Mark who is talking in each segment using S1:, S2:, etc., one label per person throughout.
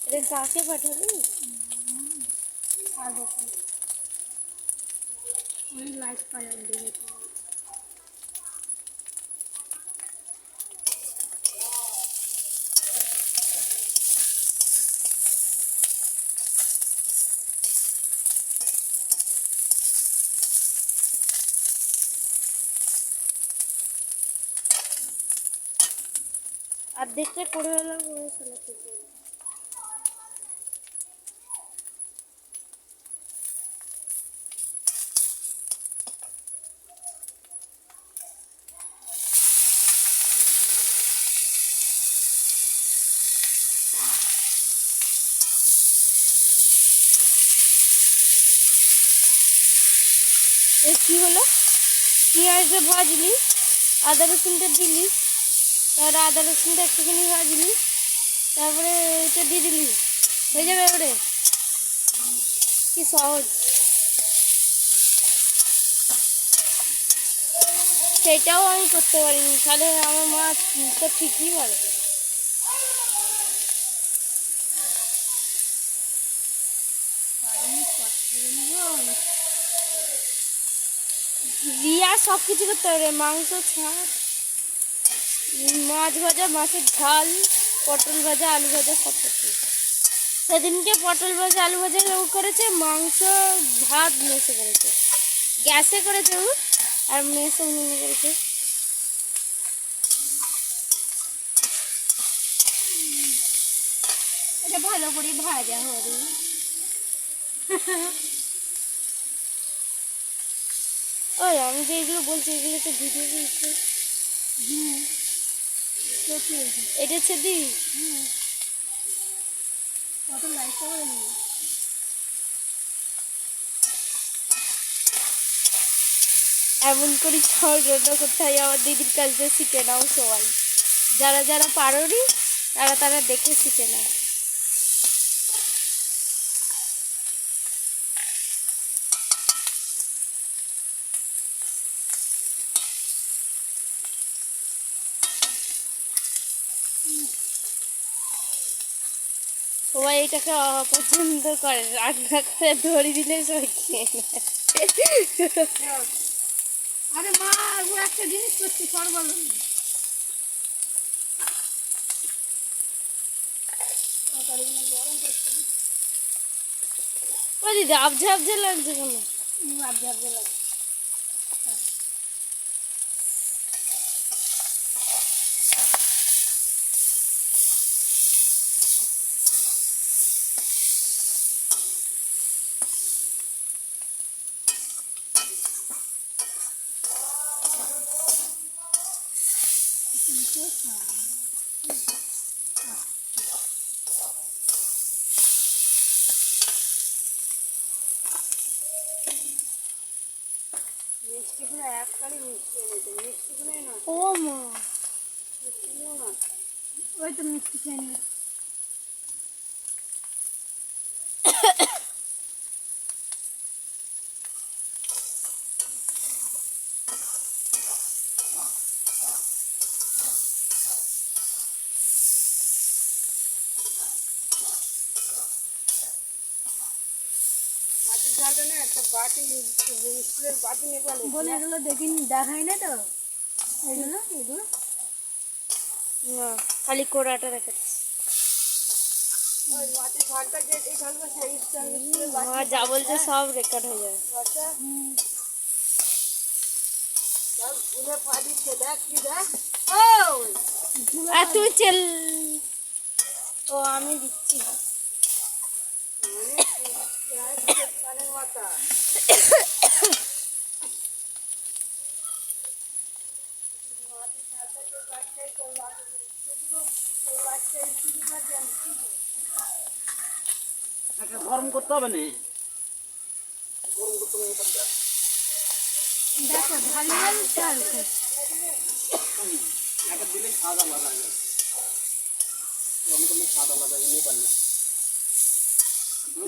S1: अरे काके पाठाबी
S2: আর দেখো অনেক লাইট পাওয়া যায়।
S1: অর্ধেকটা করে হলো করে ফেলাতে কি হলো পেঁয়াজটা ভাজলি আদা রসুনটা দিলি তারপরে আদা রসুনটা একটুখানি ভাজলি তারপরে এটা দিয়ে দিলি হয়ে যাবে এবারে কি সহজ সেটাও আমি করতে পারিনি তাহলে আমার মা তো ঠিকই পারে রিয়া সব কিছু করতে পারে মাংস ছাড় মাছ ভাজা মাছের ঝাল পটল ভাজা আলু ভাজা সব করতে সেদিনকে পটল ভাজা আলু ভাজা ও করেছে মাংস ভাত মেসে করেছে গ্যাসে করেছে ও আর মেসে উনুনে করেছে
S2: এটা ভালো করে ভাজা হবে
S1: ওই আমি যে এগুলো বলছি এগুলো তো ভিডিও দিয়েছে এটা ছেদি
S2: কত লাইটটা করে নিই
S1: এমন করে খাওয়ার রান্না করতে হয় আমার দিদির কাছ দিয়ে শিখে নাও সবাই যারা যারা পারোনি তারা তারা দেখে শিখে নাও সবাই এটাকে অপছন্দ করে রান্না করে ধরে দিলে সবাই খেয়ে নেয়
S2: আরে মা ও একটা জিনিস করছে কর বলো
S1: ও দিদি আবঝা আবঝা লাগছে কেন
S2: আবজা আবজা লাগে
S1: মিষ্টিগুলো একবারে মিষ্টি এনেছে মিষ্টিগুলো না
S2: ও মা
S1: মিষ্টিগুলো না
S2: ওই তো মিষ্টি খেয়ে নিয়ে
S1: মাটির ঝালটা না একটা বাটি স্টিলের বাটি নেবে
S2: বলে এগুলো দেখিনি দেখাই না তো এগুলো এগুলো
S1: না খালি কোড়াটা রেখেছি
S2: ওই মাটির ঝালটা যে এই ঝালটা সেই স্টিলের
S1: আমার যা বলছে সব রেকর্ড হয়ে যাবে
S2: বাচ্চা সব ভুলে পা দিচ্ছে দেখ কি দেখ ও
S1: আর তুই চেল ও আমি দিচ্ছি
S2: কানের মাথা
S3: গরম করতে হবে না
S2: দেখো ঝাল চাল
S3: একটা দিলেই সাদা লাগা যায় গরম করলে সাদা লাগা যায় নিয়ে পারলে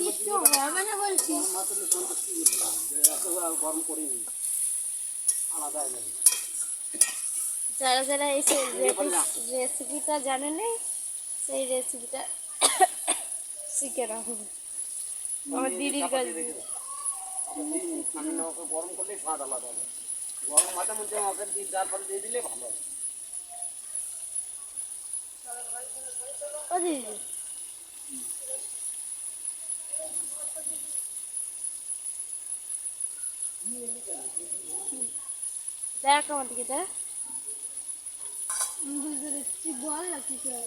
S2: কিছু হবে না বলছি
S3: মাত্র সন্তুষ্টি করলাম যে এত গরম করিনি আলাদা হয়ে যাবে
S1: যারা যারা এই রেসিপিটা জানে নেই সেই রেসিপিটা শিখে রাখো আমার দিদির কাছে
S3: ঠান্ডা নৌকা গরম করলে স্বাদ আলাদা হবে। গরম মাথার মধ্যে আমাকে দিয়ে যার ফলে দিয়ে দিলে ভালো হবে।
S1: ও দিদি দেখ আমার দিকে দেখ বুঝতে পারছি বল না কি করে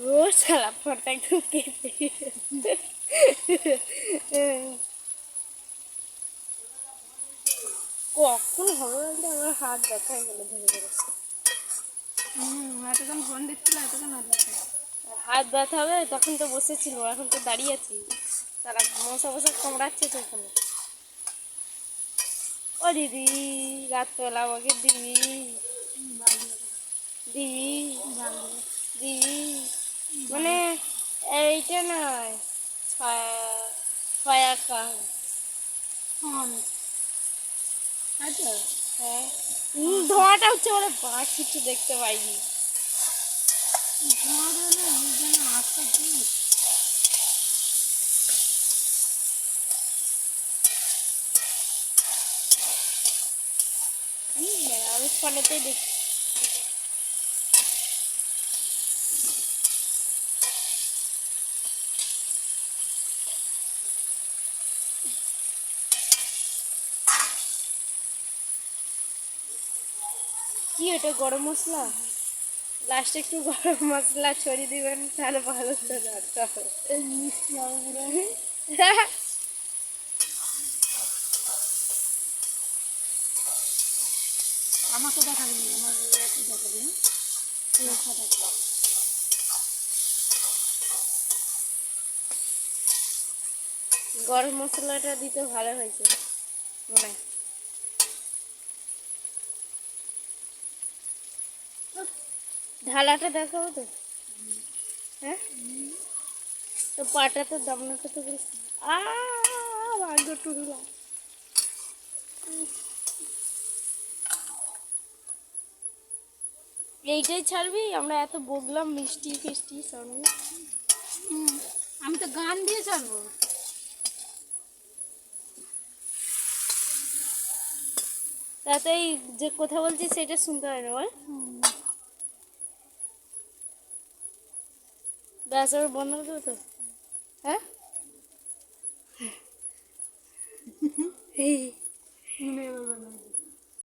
S1: রোজ খেলা ফোনটা একদম কেঁপে কখন হবে বলতে আমার হাত ব্যথা হয়ে গেল ধরে ধরেছে
S2: এতক্ষণ ফোন দেখছিল এতক্ষণ হাত ব্যথা।
S1: হাত ব্যথা হবে তখন তো বসেছিল এখন তো দাঁড়িয়ে আছি তারা মশা বসা কামড়াচ্ছে তো এখানে ও দিদি রাতবেলা আমাকে দিদি দিদি দিদি মানে এইটা নয় ছয়া কান
S2: ফোন আচ্ছা
S1: হ্যাঁ ধোঁয়াটা হচ্ছে বলে বাঁশ কিছু দেখতে পাইনি
S2: ধোঁয়া বেরোলে যেন আস্তে দিই
S1: আমি ফোনেতেই দেখি কি এটা গরম মশলা লাস্টে একটু গরম মশলা ছড়িয়ে দিবেন তাহলে ভালো তো দরকার
S2: মিষ্টি হবে পুরো আমাকে দেখাবি না আমার একটু দেখাবি
S1: গরম মশলাটা দিতে ভালো হয়েছে মনে হয়। ঢালাটা দেখাবো তো হ্যাঁ তো পাটা তো দামনাটা তো বলছি ভাগ্য টুকলা এইটাই ছাড়বি আমরা এত বললাম মিষ্টি ফিষ্টি সঙ্গে
S2: আমি তো গান দিয়ে ছাড়বো
S1: তাতেই যে কথা বলছি সেটা শুনতে হয় না বল ব্যাস আর বন্ধ করে দেবো তো হ্যাঁ
S2: মনে হবে না